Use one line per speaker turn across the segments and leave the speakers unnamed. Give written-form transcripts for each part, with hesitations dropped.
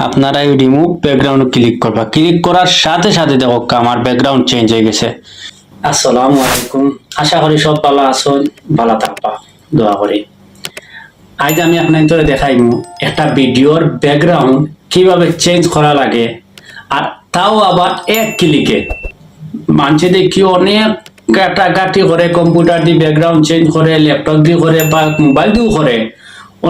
আপনারা এই remove background click করবা। ক্লিক করার সাথে সাথে দেখো আমার ব্যাকগ্রাউন্ড চেঞ্জ হয়ে গেছে। আসসালামু আলাইকুম, আশা করি সব ভালো আছেন, ভালো থাকবা দোয়া করি। আজ আমি আপনাদের দেখাইমু একটা ভিডিওর ব্যাকগ্রাউন্ড কিভাবে চেঞ্জ করা লাগে, আর তাও আবার এক ক্লিকে। মানুষে দেখি অনেক কাটাকাটি করে, কম্পিউটার দিয়ে ব্যাকগ্রাউন্ড চেঞ্জ করে, ল্যাপটপ দিয়ে করে বা মোবাইল দিয়েও করে,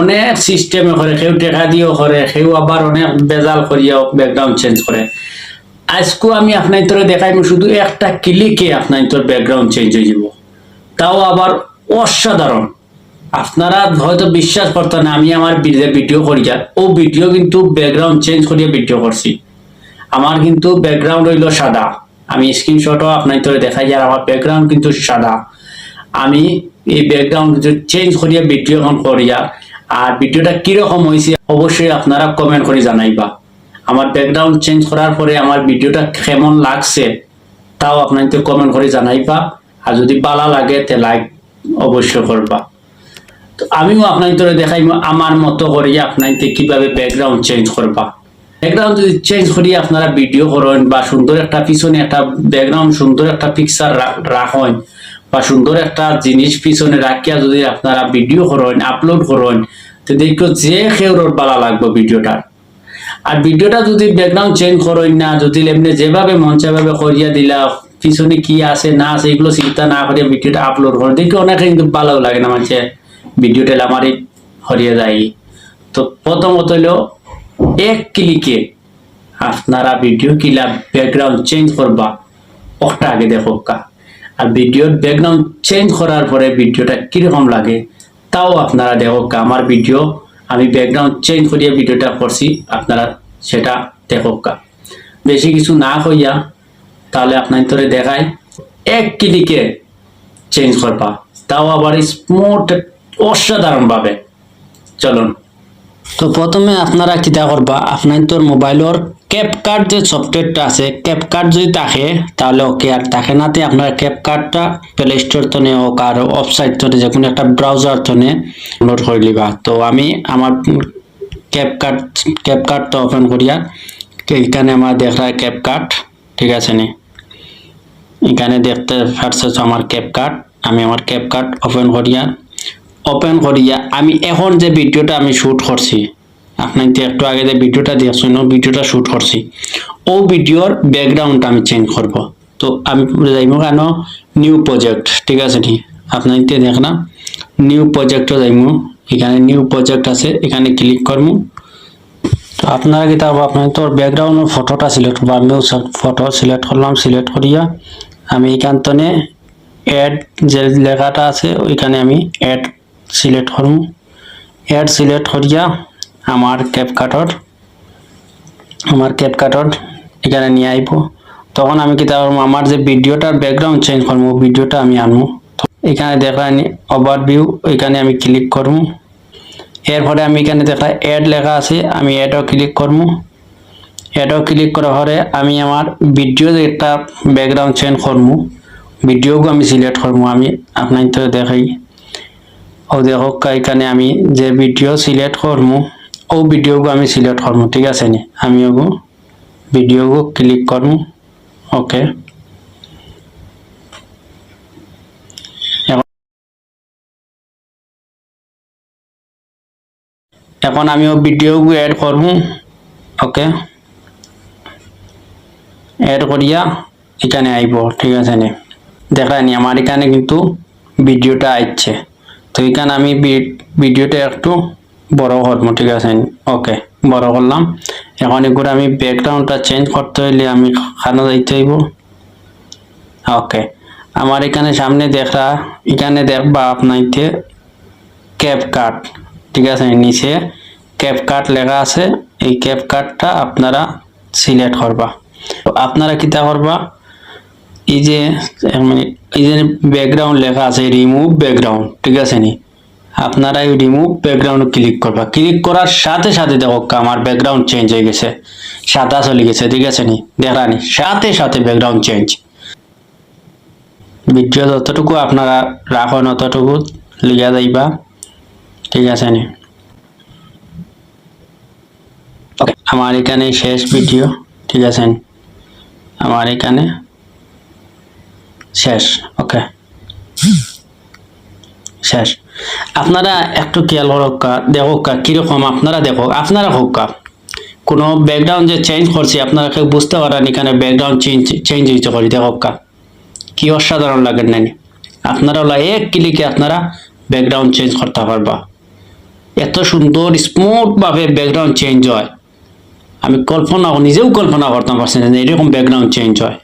অনেক সিস্টেমে করে, কেউ টেকা দিয়েও করে, কেউ আবার অনেক বেজাল করিয়াও ব্যাকগ্রাউন্ড চেঞ্জ করে। আজকে আমি আপনাদের দেখাইমু শুধু একটা ক্লিকে আপনাদের ব্যাকগ্রাউন্ড চেঞ্জ হয়ে যাব, তাও আবার অসাধারণ। আপনারা হয়তো বিশ্বাস করতেন না, আমি আমার ভিডিও করি যার ও ভিডিও কিন্তু ব্যাকগ্রাউন্ড চেঞ্জ করিয়া ভিডিও করছি। আমার কিন্তু ব্যাকগ্রাউন্ড হইল সাদা, আমি স্ক্রিনশটও আপনাদের দেখাই যার আমার ব্যাকগ্রাউন্ড কিন্তু সাদা। আমি এই ব্যাকগ্রাউন্ড চেঞ্জ করিয়া ভিডিও এখন করিয়া, আর ভিডিওটা কিরকম হয়েছে অবশ্যই আপনারা কমেন্ট করে জানাইবা। আমার ব্যাকগ্রাউন্ড চেঞ্জ করার পরে আমার ভিডিওটা কেমন লাগছে তাও আপনাদের কমেন্ট করে জানাইবা, আর যদি ভালো লাগে তে লাইক অবশ্যই করবা। তো আমিও আপনাদের দেখাইব আমার মতো করিয়া আপনাদের কিভাবে ব্যাকগ্রাউন্ড চেঞ্জ করবা। ব্যাকগ্রাউন্ড যদি চেঞ্জ করিয়া আপনারা ভিডিও করেন বা সুন্দর একটা পিছনে একটা ব্যাকগ্রাউন্ড সুন্দর একটা পিকচার রাখেন বা সুন্দর একটা জিনিস পিছনে রাখিয়া যদি আপনারা ভিডিও করেন আপলোড করেন, তো দেখো যে কেউর ভালো লাগবে ভিডিওটা। আর ভিডিওটা যদি ব্যাকগ্রাউন্ড চেঞ্জ করেন না, যদি এমনি যেভাবে মন সেভাবে করিয়া দিলা, পিছনে কি আছে না আছে এগুলো চিন্তা না করিয়া ভিডিওটা আপলোড করেন, দেখি অনেকে কিন্তু ভালো লাগে না, মানুষের ভিডিওটা আমারই হরিয়ে যায়। তো প্রথমত হলো এক ক্লিকে আপনারা ভিডিও কিলা ব্যাকগ্রাউন্ড চেঞ্জ করবা ওটা আগে দেখো। আর ভিডিওর ব্যাকগ্রাউন্ড চেঞ্জ করার পরে ভিডিওটা কিরকম লাগে তাও আপনারা দেখো। আমার ভিডিও আমি ব্যাকগ্রাউন্ড চেঞ্জ করিয়া ভিডিওটা করছি, আপনারা সেটা দেখো। বেশি কিছু না হইয়া তাহলে আপনাদের দেখাই এক ক্লিকে চেঞ্জ করবা, তাও আবার স্মুথ অসাধারণ ভাবে। চলুন, তো প্রথমে আপনারা কিতা করবা, আপনাদের মোবাইলের ক্যাপকাট যে সফটওয়্যারটা আছে, ক্যাপকাট যদি থাকে তাহলে ওকে, আর থাকে নাতে আপনারা ক্যাপকাটটা প্লে স্টোর থেকে হোক আর ওয়েবসাইট থেকে যে কোনো একটা ব্রাউজার থেকে ডাউনলোড করে লিবা। তো আমি আমার ক্যাপকাটটা ওপেন করিয়া, এখানে আমার দেখা ক্যাপকাট, ঠিক আছে নি, এখানে দেখতে পাচ্ছেন আমার ক্যাপকাট। আমি আমার ক্যাপকাট ওপেন করিয়া আমি এখন যে ভিডিওটা আমি শুট করছি, আপনাকে একটু আগে যে ভিডিওটা দেখছেন ভিডিওটা শুট করছি, ও ভিডিওর ব্যাকগ্রাউন্ডটা আমি চেঞ্জ করব। তো আমি যাইব কেন নিউ প্রজেক্ট, ঠিক আছে নি, আপনাকে দেখলাম নিউ প্রজেক্টও যাইব, এখানে নিউ প্রজেক্ট আছে, এখানে ক্লিক করবো। তো আপনারা কি তারপর আপনার তোর ব্যাকগ্রাউন্ড ফটোটা সিলেক্ট করবো, আমিও ফটো সিলেক্ট করলাম। সিলেক্ট করিয়া আমি এখান থেকে অ্যাড যে লেখাটা আছে ওইখানে আমি অ্যাড সিলেক্ট করব। অ্যাড সিলেক্ট করিয়া আমার ক্যাপকাটর এখানে নিয়ে আইব। তখন আমি কি তারপর আমার যে ভিডিওটার ব্যাকগ্রাউন্ড চেঞ্জ করবো ভিডিওটা আমি আনবো। এখানে দেখা ওভারভিউ, এখানে আমি ক্লিক করব। এরপরে আমি এখানে দেখা অ্যাড লেখা আছে, আমি অ্যাডও ক্লিক করব। অ্যাডও ক্লিক করার পরে আমি আমার ভিডিও একটা ব্যাকগ্রাউন্ড চেঞ্জ করব, ভিডিওকে আমি সিলেক্ট করব। আমি আপনাদের দেখাই, ও দেখো এখানে আমি যে ভিডিও সিলেক্ট করব ও ভিডিওকে আমি সিলেক্ট করব, ঠিক আছে নি, আমি ওগো ভিডিওকে ক্লিক করব। ওকে, এখন আমি ও ভিডিওকে অ্যাড করব। ওকে, অ্যাড করিয়া এখানে আইব, ঠিক আছে নি, দেখায়নি আমার এখানে কিন্তু ভিডিওটা আসছে। তো এখানে আমি ভিডিওটা একটু বড় করবো, ঠিক আছে। ওকে, বড় করলাম। এখন এগুলো আমি ব্যাকগ্রাউন্ডটা চেঞ্জ করতে হইলে আমি খানা যাইতে হইব। ওকে, আমার এখানে সামনে এখানে দেখবা আপনাকে ক্যাপকাট, ঠিক আছে, নিচে ক্যাপকাট লেখা আছে, এই ক্যাপকাটটা আপনারা সিলেক্ট করবা। আপনারা কিতা করবা, এই যে ব্যাকগ্রাউন্ড লেখা আছে রিমুভ ব্যাকগ্রাউন্ড, ঠিক আছে নি, আপনারা এই রিমুভ ব্যাকগ্রাউন্ড ক্লিক করবা। ক্লিক করার সাথে সাথে দেখো আমার ব্যাকগ্রাউন্ড চেঞ্জ হয়ে গেছে, সাদা চলে গেছে, ঠিক আছে নি, দেখানি সাথে সাথে ব্যাকগ্রাউন্ড চেঞ্জ। ভিডিও যতটুকু আপনারা রাখেন অতটুকু লিখা যাইবা, ঠিক আছে নি। ওকে, আমার এখানে শেষ ভিডিও, ঠিক আছে, আমার এখানে শেষ। ওকে, শেষ। আপনারা একটু খেয়াল করোকা, দেখো কিরকম, আপনারা দেখো, আপনারা হোক কোনো ব্যাকগ্রাউন্ড যে চেঞ্জ করছি, আপনারা কেউ বুঝতে পারেন এখানে ব্যাকগ্রাউন্ড চেঞ্জ হইতে করি, দেখো কি অসাধারণ লাগে নাই? আপনারা হলো এক ক্লিকে আপনারা ব্যাকগ্রাউন্ড চেঞ্জ করতে পারবা, এত সুন্দর স্মুথ ভাবে ব্যাকগ্রাউন্ড চেঞ্জ হয়। আমি নিজেও কল্পনা করতে পারছি না যে এরকম ব্যাকগ্রাউন্ড চেঞ্জ হয়।